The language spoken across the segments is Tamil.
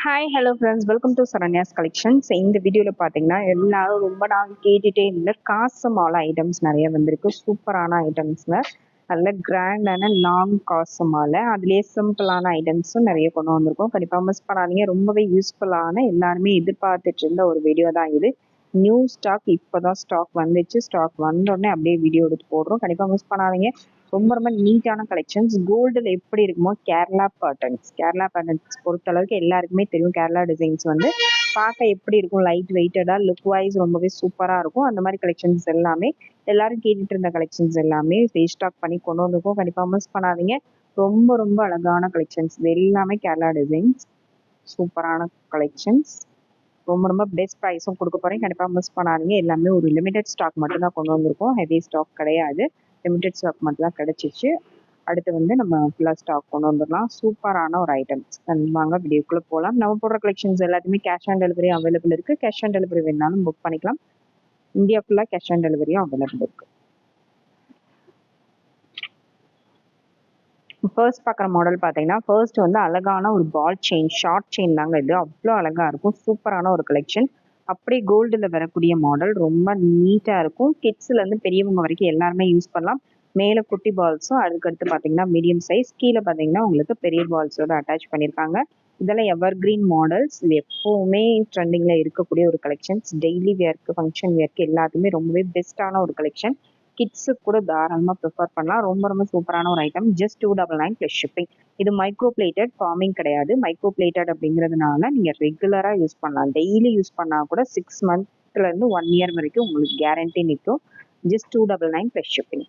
Hi hello friends, welcome to Saranya's collections. இந்த வீடியோவில் பார்த்தீங்கன்னா எல்லாரும் ரொம்ப நாள் கேட்டுகிட்டே இருந்த காசு மாலை ஐட்டம்ஸ் நிறைய வந்திருக்கு. சூப்பரான ஐட்டம்ஸில் நல்ல கிராண்டான லாங் காசு மாலை, அதுலேயே சிம்பிளான ஐட்டம்ஸும் நிறைய கொண்டு வந்திருக்கோம். கண்டிப்பாக மிஸ் பண்ணாதீங்க. ரொம்பவே யூஸ்ஃபுல்லான, எல்லாருமே எதிர்பார்த்துட்டு இருந்த ஒரு வீடியோ தான் இது. நியூ ஸ்டாக் இப்போ தான் ஸ்டாக் வந்துச்சு. ஸ்டாக் வந்தோடனே அப்படியே வீடியோ எடுத்து போடுறோம். கண்டிப்பாக மிஸ் பண்ணாதீங்க. ரொம்ப ரொம்ப நீட்டான கலெக்ஷன்ஸ். கோல்டில் எப்படி இருக்குமோ கேரளா பேட்டர்ன்ஸ் பொறுத்தளவுக்கு எல்லாருக்குமே தெரியும். கேரளா டிசைன்ஸ் வந்து பார்க்க எப்படி இருக்கும், லைட் வெயிட்டடாக, லுக் வைஸ் ரொம்பவே சூப்பராக இருக்கும். அந்த மாதிரி கலெக்ஷன்ஸ் எல்லாமே எல்லாரும் கேட்டுட்டு இருந்த கலெக்ஷன்ஸ் எல்லாமே ரீஸ்டாக் பண்ணி கொண்டு வந்திருக்கோம். கண்டிப்பாக மிஸ் பண்ணாதீங்க. ரொம்ப ரொம்ப அழகான கலெக்ஷன்ஸ். இது எல்லாமே கேரளா டிசைன்ஸ், சூப்பரான கலெக்ஷன்ஸ். ரொம்ப ரொம்ப பெஸ்ட் ப்ரைஸும் கொடுக்க போகிறேன். கண்டிப்பாக மிஸ் பண்ணாதீங்க. எல்லாமே ஒரு லிமிடெட் ஸ்டாக் மட்டும் தான் கொண்டு வந்திருக்கோம். ஹெவி ஸ்டாக் கிடையாது. லிமிடெட் ஸ்டாக் மட்டும் தான் கிடைச்சிச்சு. அடுத்து வந்து நம்ம ஃபுல்லாக ஸ்டாக் கொண்டு வந்துடலாம். சூப்பரான ஒரு ஐட்டம்ஸ். வாங்க வீடியோக்குள்ளே போகலாம். நம்ம போடுற கலெக்ஷன்ஸ் எல்லாத்தையுமே கேஷ் ஆன் டெலிவரி அவைலபிள் இருக்குது. கேஷ் ஆன் டெலிவரி வேணாலும் புக் பண்ணிக்கலாம். இந்தியா ஃபுல்லாக கேஷ் ஆன் டெலிவரியும் அவைலபிள் இருக்குது. ஃபர்ஸ்ட் பார்க்குற மாடல் பார்த்தீங்கன்னா, ஃபர்ஸ்ட் வந்து அழகான ஒரு பால் செயின், ஷார்ட் செயின் தாங்க இது. அவ்வளோ அழகாக இருக்கும். சூப்பரான ஒரு கலெக்ஷன். அப்படியே கோல்டில் வரக்கூடிய மாடல், ரொம்ப நீட்டாக இருக்கும். கிட்ஸ்லேருந்து பெரியவங்க வரைக்கும் எல்லாருமே யூஸ் பண்ணலாம். மேலே குட்டி பால்ஸும், அதுக்கடுத்து பார்த்தீங்கன்னா மீடியம் சைஸ், கீழே பார்த்தீங்கன்னா உங்களுக்கு பெரிய பால்ஸோட அட்டாச் பண்ணியிருக்காங்க. இதெல்லாம் எவர் கிரீன் மாடல்ஸ். இது எப்போவுமே ட்ரெண்டிங்கில் இருக்கக்கூடிய ஒரு கலெக்ஷன்ஸ். டெய்லி வேர்க்கு, ஃபங்க்ஷன் வேர்க்கு எல்லாத்துக்குமே ரொம்பவே பெஸ்ட்டான ஒரு கலெக்ஷன். கிட்ஸுக்கு கூட தாராளமாக ப்ரிஃபர் பண்ணலாம். ரொம்ப ரொம்ப சூப்பரான ஒரு ஐட்டம். Just 299 plus shipping. இது மைக்ரோ பிளேட்டட் ஃபார்மிங் கிடையாது. மைக்ரோ பிளேட்டட் அப்படிங்கிறதுனால நீங்கள் ரெகுலராக யூஸ் பண்ணலாம். டெய்லி யூஸ் பண்ணால் கூட 6 மந்த்லேருந்து 1 இயர் வரைக்கும் உங்களுக்கு கேரண்டி நிற்கும். Just 299 plus shipping.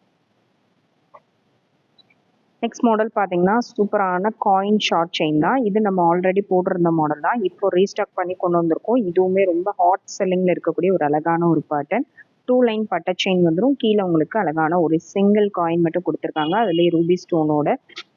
Next model பார்த்தீங்கன்னா, சூப்பரான காயின் ஷார்ட் செயின் தான். இது நம்ம ஆல்ரெடி போட்டிருந்த மாடல் தான். இப்போ ரீஸ்டாக் பண்ணி கொண்டு வந்திருக்கோம். இதுவுமே ரொம்ப ஹாட் செல்லிங்கில் இருக்கக்கூடிய ஒரு அழகான ஒரு பேட்டர்ன். 2 லைன் பட்ட செயின் வந்துடும். கீழே உங்களுக்கு அழகான ஒரு சிங்கிள் காயின் மட்டும் கொடுத்துருக்காங்க. அதுலேயே ரூபி ஸ்டோனோட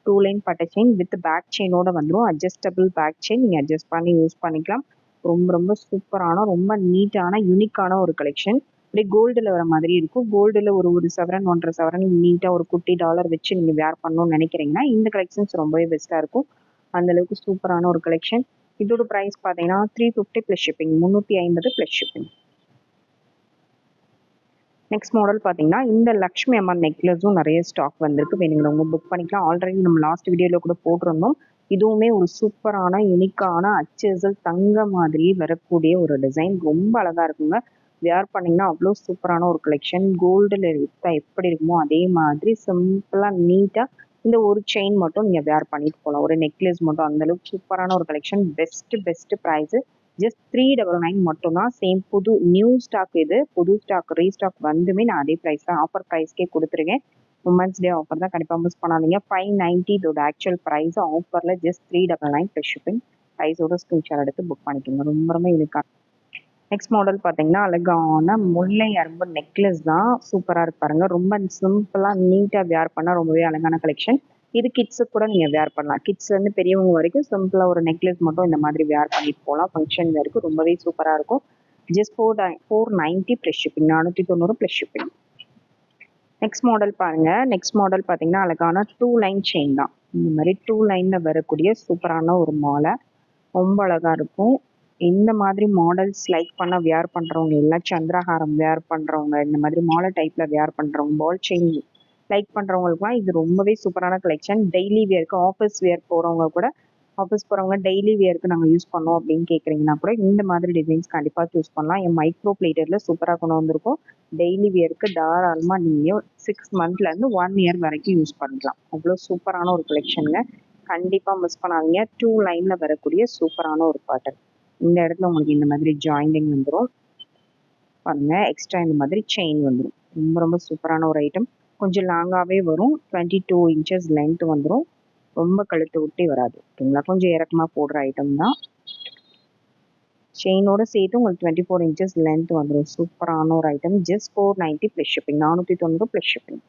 2 லைன் பட்ட செயின் வித் பேக் செயினோட வந்துடும். அட்ஜஸ்டபிள் பேக் செயின், நீங்கள் அட்ஜஸ்ட் பண்ணி யூஸ் பண்ணிக்கலாம். ரொம்ப ரொம்ப சூப்பரான, ரொம்ப நீட்டான, யூனிக்கான ஒரு கலெக்ஷன். அப்படியே கோல்டில் வர மாதிரி இருக்கும். கோல்டில் ஒரு சவரன், 1.5 சவரன் நீட்டாக ஒரு குட்டி டாலர் வச்சு நீங்கள் வேர் பண்ணணும்னு நினைக்கிறீங்கன்னா இந்த கலெக்ஷன்ஸ் ரொம்பவே பெஸ்ட்டாக இருக்கும். அந்தளவுக்கு சூப்பரான ஒரு கலெக்ஷன். இதோட ப்ரைஸ் பார்த்தீங்கன்னா 350 plus shipping, 350 plus shipping. Next model பார்த்தீங்கன்னா, இந்த லக்ஷ்மி அம்மன் நெக்லஸும் நிறைய ஸ்டாக் வந்திருக்கு. வேணுங்கிறவங்க புக் பண்ணிக்கலாம். ஆல்ரெடி நம்ம லாஸ்ட் வீடியோவில் கூட போட்டிருந்தோம். இதுவுமே ஒரு சூப்பரான, யூனிக்கான, அச்சசல் தங்க மாதிரி வரக்கூடிய ஒரு டிசைன். ரொம்ப அழகாக இருக்குங்க. வேர் பண்ணிங்கன்னா அவ்வளோ சூப்பரான ஒரு கலெக்ஷன். கோல்டில் எடுத்தா எப்படி இருக்குமோ அதே மாதிரி சிம்பிளாக நீட்டாக இந்த ஒரு செயின் மட்டும் நீங்கள் வேர் பண்ணிட்டு போகலாம். ஒரு நெக்லஸ் மட்டும். அந்தளவுக்கு சூப்பரான ஒரு கலெக்ஷன். Best price. ஜஸ்ட் 399 மட்டும்தான். சேம் புது நியூ ஸ்டாக் இது. புது ஸ்டாக் ரீஸ்டாக் வந்துமே நான் அதே ப்ரைஸ் தான், ஆஃபர் ப்ரைஸ்க்கே கொடுத்துருக்கேன். உமன்ஸ் டே ஆஃபர் தான். கண்டிப்பாக மிஸ் பண்ணாதீங்க. 590 இதோட ஆக்சுவல் ப்ரைஸ். ஆஃபரில் ஜஸ்ட் 399 ப்ளஸ் ஷிப்பிங். ப்ரைஸோட ஸ்க்ரீன்ஷாட் எடுத்து புக் பண்ணிக்கோங்க. ரொம்ப ரொம்ப யூனிக்கான. நெக்ஸ்ட் மாடல் பார்த்தீங்கன்னா, அழகான முல்லை அரும்பு நெக்லஸ் தான். சூப்பராக இருக்கு பாருங்க. ரொம்ப சிம்பிளாக நீட்டாக வேர் பண்ணால் ரொம்பவே அழகான கலெக்ஷன். இது கிட்ஸுக்கு கூட நீங்கள் வேர் பண்ணலாம். கிட்ஸ்லேருந்து பெரியவங்க வரைக்கும் சிம்பிளாக ஒரு நெக்லஸ் மட்டும் இந்த மாதிரி வேர் பண்ணிட்டு போகலாம். ஃபங்க்ஷன் வேருக்கு ரொம்பவே சூப்பராக இருக்கும். Just 490 plus shipping, 490 plus shipping. Next model பாருங்க. நெக்ஸ்ட் மாடல் பார்த்தீங்கன்னா, அழகான 2 லைன் செயின் தான். இந்த மாதிரி 2 லைனில் வரக்கூடிய சூப்பரான ஒரு மாலை. ரொம்ப அழகாக இருக்கும். இந்த மாதிரி மாடல்ஸ் லைக் பண்ண வேர் பண்ணுறவங்க எல்லாம், சந்திரஹாரம் வேர் பண்ணுறவங்க, இந்த மாதிரி மாலை டைப்பில் வேர் பண்ணுறவங்க, பால் செயின் லைக் பண்ணுறவங்களுக்குலாம் இது ரொம்பவே சூப்பரான கலெக்ஷன். டெய்லி வேருக்கு, ஆஃபீஸ் வேர் போகிறவங்க கூட, ஆஃபீஸ் போகிறவங்க டெய்லி வேருக்கு நாங்கள் யூஸ் பண்ணோம் அப்படின்னு கேட்குறீங்கன்னா கூட இந்த மாதிரி டிசைன்ஸ் கண்டிப்பாக சூஸ் பண்ணலாம். என் மைக்ரோ பிளேட்டரில் சூப்பராக கொண்டு வந்திருக்கோம். டெய்லி வேருக்கு தாராளமாக நீங்கள் 6 மந்த்லேருந்து 1 இயர் வரைக்கும் யூஸ் பண்ணிக்கலாம். அவ்வளோ சூப்பரான ஒரு கலெக்ஷனுங்க. கண்டிப்பாக மிஸ் பண்ணாதீங்க. 2 லைனில் வரக்கூடிய சூப்பரான ஒரு பேட்டர்ன். இந்த இடத்துல உங்களுக்கு இந்த மாதிரி ஜாயிண்டிங் வந்துடும் பாருங்க. எக்ஸ்ட்ரா இந்த மாதிரி செயின் வந்துடும். ரொம்ப ரொம்ப சூப்பரான ஒரு ஐட்டம். கொஞ்சம் லாங்காகவே வரும். 22 இன்ச்சஸ் லென்த் வந்துடும். ரொம்ப கழுத்து ஒட்டி வராது. ஓகேங்களா? கொஞ்சம் இறக்கமாக போடுற ஐட்டம் தான். செயினோட சேர்த்து உங்களுக்கு 24 இன்ச்சஸ் லென்த் வந்துடும். சூப்பரான ஒரு item. Just 490 plus shipping, 490 plus shipping.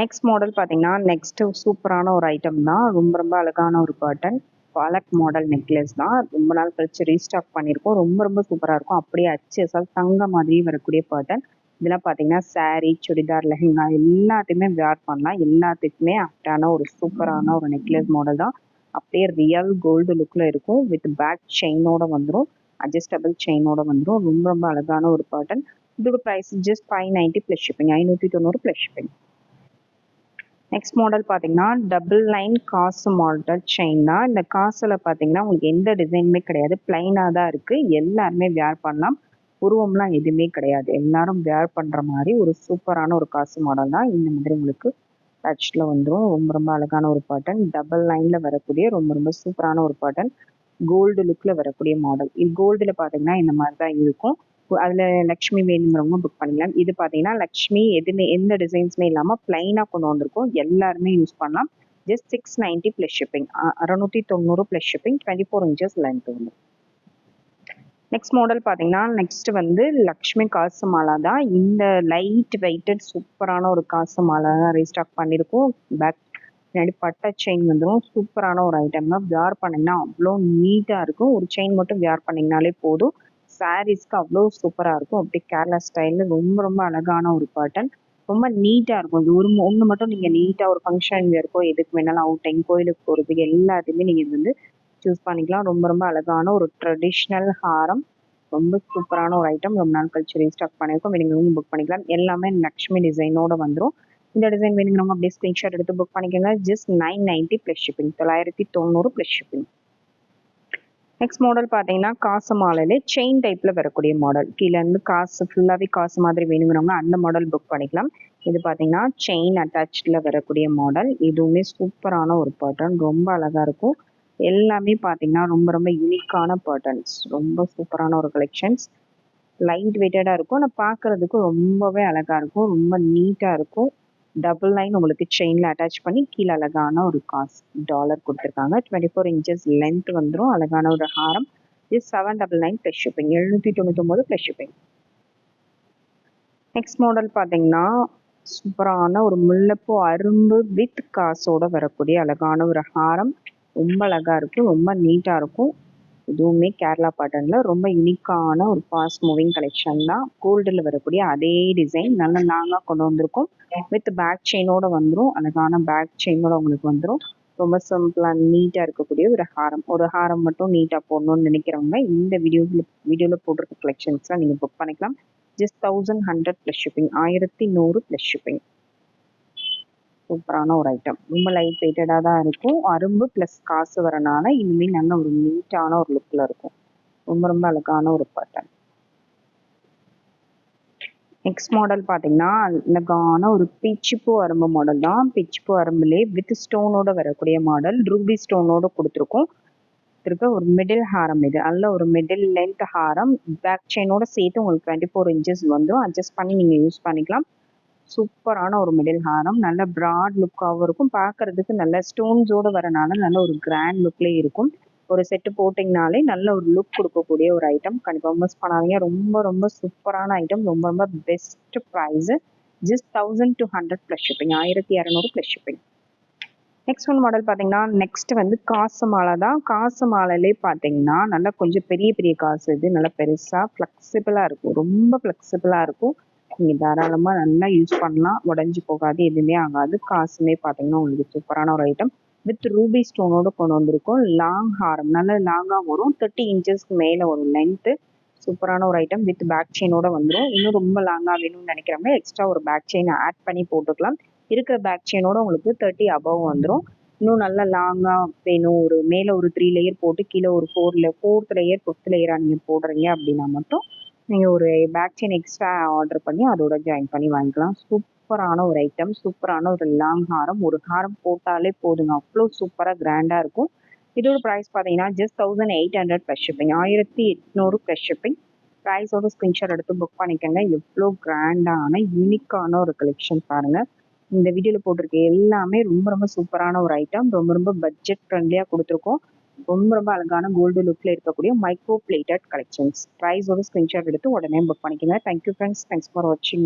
Next model பார்த்தீங்கன்னா, நெக்ஸ்ட் சூப்பரான ஒரு ஐட்டம் தான். ரொம்ப ரொம்ப அழகான ஒரு பேட்டர்ன். பாலக் மாடல் நெக்லஸ் தான். ரொம்ப நாள் கழிச்சு ரீஸ்டாக் பண்ணியிருக்கோம். ரொம்ப ரொம்ப சூப்பராக இருக்கும். அப்படியே அச்சசால் தங்க மாதிரி வரக்கூடிய பேட்டர்ன். இதெல்லாம் பார்த்தீங்கன்னா சாரீ, சுடிதார், லெஹங்கா எல்லாத்தையுமே வேர் பண்ணலாம். எல்லாத்துக்குமே ஆப்டான ஒரு சூப்பரான ஒரு நெக்லஸ் மாடல் தான். அப்படியே ரியல் கோல்டு லுக்கில் இருக்கும். வித் பேக் செயினோட வந்துடும், அட்ஜஸ்டபிள் செயினோட வந்துடும். ரொம்ப ரொம்ப அழகான ஒரு பேட்டர்ன். இதோட price just 590 plus shipping, 590 plus shipping. Next model பார்த்தீங்கன்னா டபுள் லைன் காசு மாடல் செயின் தான். இந்த காசில் பார்த்தீங்கன்னா உங்களுக்கு எந்த டிசைனுமே கிடையாது, பிளைனாக தான் இருக்குது. எல்லாருமே வேர் பண்ணலாம், உருவம்லாம் எதுவுமே கிடையாது. எல்லாரும் வேர் பண்ணுற மாதிரி ஒரு சூப்பரான ஒரு காசு மாடல் தான். இந்த மாதிரி உங்களுக்கு டச்சில் வந்துடும். ரொம்ப ரொம்ப அழகான ஒரு பேட்டர்ன், டபுள் லைனில் வரக்கூடிய ரொம்ப ரொம்ப சூப்பரான ஒரு பேட்டர்ன், கோல்டு லுக்கில் வரக்கூடிய மாடல். இது கோல்டில் பார்த்தீங்கன்னா இந்த மாதிரி தான் இருக்கும். அதில் லக்ஷ்மி வேணுங்கிறவங்க புக் பண்ணிக்கலாம். இது பார்த்தீங்கன்னா லக்ஷ்மி எதுவுமே எந்த டிசைன்ஸுமே இல்லாமல் பிளைனாக கொண்டு வந்திருக்கும். எல்லாருமே யூஸ் பண்ணலாம். Just 690 plus shipping, 690 plus shipping, 24 inches length வந்து. நெக்ஸ்ட் மாடல் பார்த்தீங்கன்னா நெக்ஸ்ட் வந்து லக்ஷ்மி காசு மாலா தான். இந்த லைட் வெயிட்டட் சூப்பரான ஒரு காசு மாலா தான் ரீஸ்டாக் பண்ணியிருக்கோம். பேக் பின்னாடி பட்டை செயின் வந்துடும். சூப்பரான ஒரு ஐட்டம் தான். வியர் பண்ணிங்கன்னா அவ்வளோ நீட்டாக இருக்கும். ஒரு செயின் மட்டும் வியர் பண்ணிங்கனாலே போதும், சாரீஸ்க்கு அவ்வளோ சூப்பராக இருக்கும். அப்படியே கேரளா ஸ்டைலில் ரொம்ப ரொம்ப அழகான ஒரு பேட்டர்ன், ரொம்ப நீட்டாக இருக்கும். இது ஒன்று மட்டும் நீங்கள் நீட்டாக ஒரு ஃபங்க்ஷன் வேர்க்கோ எதுக்கு வேணாலும் அவுட்டிங் கோயிலுக்கு போகிறதுக்கு எல்லாத்தையுமே நீங்கள் இது வந்து சூஸ் பண்ணிக்கலாம். ரொம்ப ரொம்ப அழகான ஒரு ட்ரெடிஷ்னல் ஹாரம், ரொம்ப சூப்பரான ஒரு ஐட்டம். ரொம்ப நாள் கழிச்சு ரீஸ்டாக் பண்ணியிருக்கோம். வேணுங்கிறவங்க புக் பண்ணிக்கலாம். எல்லாமே லக்ஷ்மி டிசைனோட வந்துடும். இந்த டிசைன் வேணுங்கிறவங்க அப்படியே ஸ்க்ரீன்ஷாட் எடுத்து புக் பண்ணிக்கோங்க. Just 990 plus shipping, 990 plus shipping. Next model பார்த்தீங்கன்னா காசு மாலையிலே செயின் டைப்பில் வரக்கூடிய மாடல். கீழேருந்து காசு ஃபுல்லாகவே காசு மாதிரி வேணுங்கிறவங்க அந்த மாடல் புக் பண்ணிக்கலாம். இது பார்த்தீங்கன்னா செயின் அட்டாச்சில் வரக்கூடிய மாடல். இதுவுமே சூப்பரான ஒரு பேட்டர்ன், ரொம்ப அழகாக இருக்கும். எல்லாமே பார்த்தீங்கன்னா ரொம்ப ரொம்ப யூனிக்கான பேட்டர்ன்ஸ், ரொம்ப சூப்பரான ஒரு கலெக்ஷன்ஸ். லைட் வெயிட்டடாக இருக்கும், ஆனால் பார்க்குறதுக்கு ரொம்பவே அழகாக இருக்கும், ரொம்ப நீட்டாக இருக்கும். டபுள் லைன் உங்களுக்கு செயினில் அட்டாச் பண்ணி கீழே அழகான ஒரு காசு டாலர் கொடுத்துருக்காங்க. 24 இன்ச்சஸ் லென்த் வந்துடும். அழகான ஒரு ஹாரம். இது 799 plus shipping, 799 plus shipping. Next model பார்த்தீங்கன்னா சூப்பரான ஒரு முல்லைப்பூ அரும்பு வித் காசோட வரக்கூடிய அழகான ஒரு ஹாரம். ரொம்ப அழகாக இருக்கும், ரொம்ப நீட்டாக இருக்கும். இதுவுமே கேரளா பேட்டர்னில் ரொம்ப யூனிக்கான ஒரு ஃபாஸ்ட் மூவிங் கலெக்ஷன் தான். கோல்டில் வரக்கூடிய அதே டிசைன் நல்ல லாங்காக கொண்டு வந்திருக்கும். வித் பேக் செயினோட வந்துடும். அழகான பேக் செயினோட உங்களுக்கு வந்துடும். ரொம்ப சிம்பிளாக நீட்டாக இருக்கக்கூடிய ஒரு ஹாரம். ஒரு ஹாரம் மட்டும் நீட்டாக போடணும்னு நினைக்கிறவங்க இந்த வீடியோவில் போட்டிருக்க கலெக்ஷன்ஸ்லாம் நீங்கள் புக் பண்ணிக்கலாம். Just 1100 plus shipping, 1100 plus shipping. சூப்பரான ஒரு ஐட்டம், ரொம்ப லைட் வெயிட்டடாக தான் இருக்கும். அரும்பு ப்ளஸ் காசு வரனால இனிமேல் நல்ல ஒரு நீட்டான ஒரு லுக்கில் இருக்கும். ரொம்ப ரொம்ப அழகான ஒரு பேட்டர்ன். நெக்ஸ்ட் மாடல் பார்த்தீங்கன்னா அழகான ஒரு பிச்சிப்பூ அரும்பு மாடல் தான். பிச்சிப்பூ அரும்புலே வித் ஸ்டோனோட வரக்கூடிய மாடல், ரூபி ஸ்டோனோட கொடுத்துருக்கோம். ஒரு மிடில் ஹாரம், இது நல்ல ஒரு மிடில் லென்த் ஹாரம். பேக் செயினோட சேர்த்து உங்களுக்கு 24 இன்ச்சஸ் வந்துடும். அட்ஜஸ்ட் பண்ணி நீங்கள் யூஸ் பண்ணிக்கலாம். சூப்பரான ஒரு மிடில் ஹாரம், நல்ல ப்ராட் லுக்காகவும் இருக்கும். பார்க்கறதுக்கு நல்ல ஸ்டோன்ஸோடு வரனால நல்ல ஒரு கிராண்ட் லுக்லேயே இருக்கும். ஒரு செட்டு போட்டிங்கனாலே நல்ல ஒரு லுக் கொடுக்கக்கூடிய ஒரு ஐட்டம். கண்டிப்பாக மிஸ் பண்ணாதீங்க. ரொம்ப ரொம்ப சூப்பரான ஐட்டம், ரொம்ப ரொம்ப best price. Just 1200 plus shipping, 1200 plus shipping. Next one model பார்த்தீங்கன்னா நெக்ஸ்ட் வந்து காசு மாலை தான். காசு மாலையிலே பார்த்தீங்கன்னா நல்லா கொஞ்சம் பெரிய பெரிய காசு, இது நல்லா பெருசாக ஃப்ளெக்சிபிளாக இருக்கும், ரொம்ப ஃப்ளெக்சிபிளாக இருக்கும். நீங்கள் தாராளமாக நல்லா யூஸ் பண்ணலாம், உடஞ்சி போகாது, எதுவுமே ஆகாது. காசுமே பார்த்தீங்கன்னா உங்களுக்கு சூப்பரான ஒரு ஐட்டம். வித் ரூபி ஸ்டோனோடு கொண்டு வந்திருக்கும். லாங் ஹாரம், நல்ல லாங்காக வரும். 30 இன்ச்சஸ்க்கு மேலே ஒரு லென்த்து. சூப்பரான ஒரு ஐட்டம். வித் பேக் செயினோட வந்துடும். இன்னும் ரொம்ப லாங்காக வேணும்னு நினைக்கிறவங்க எக்ஸ்ட்ரா ஒரு பேக் செயின் ஆட் பண்ணி போட்டுக்கலாம். இருக்கிற பேக் செயினோட உங்களுக்கு 30 அபவ் வந்துடும். இன்னும் நல்லா லாங்காக வேணும், ஒரு மேலே ஒரு 3 லேயர் போட்டு கீழே ஒரு 4th லேயர் 5th லேயராக நீங்கள் போடுறீங்க அப்படின்னா மட்டும் நீங்கள் ஒரு பேக் செயின் எக்ஸ்ட்ரா ஆர்டர் பண்ணி அதோட ஜாயின் பண்ணி வாங்கிக்கலாம். சூப்பரான ஒரு ஐட்டம், சூப்பரான ஒரு லாங் ஹாரம். ஒரு ஹாரம் போட்டாலே போதுங்க, அவ்வளோ சூப்பராக கிராண்டாக இருக்கும். இதோட ப்ரைஸ் பார்த்தீங்கன்னா just 1800 plus shipping, 1800 plus shipping. ப்ரைஸோட ஸ்க்ரீன்ஷாட் எடுத்து புக் பண்ணிக்கோங்க. எவ்வளோ கிராண்டான யூனிக்கான ஒரு கலெக்ஷன் பாருங்கள். இந்த வீடியோவில் போட்டிருக்க எல்லாமே ரொம்ப ரொம்ப சூப்பரான ஒரு ஐட்டம். ரொம்ப ரொம்ப பட்ஜெட் ஃப்ரெண்ட்லியாக கொடுத்துருக்கோம். ரொம்ப ரொம்ப அழகான கோல்டு லுக்கில் இருக்கக்கூடிய மைக்ரோ பிளேட்டட் கலெக்ஷன்ஸ். ப்ரைஸோட ஸ்க்ரீன்ஷாட் எடுத்து உடனே புக் பண்ணிக்கோங்க. தேங்க்யூ ஃப்ரெண்ட்ஸ், தேங்க்ஸ் ஃபார் வாட்சிங்.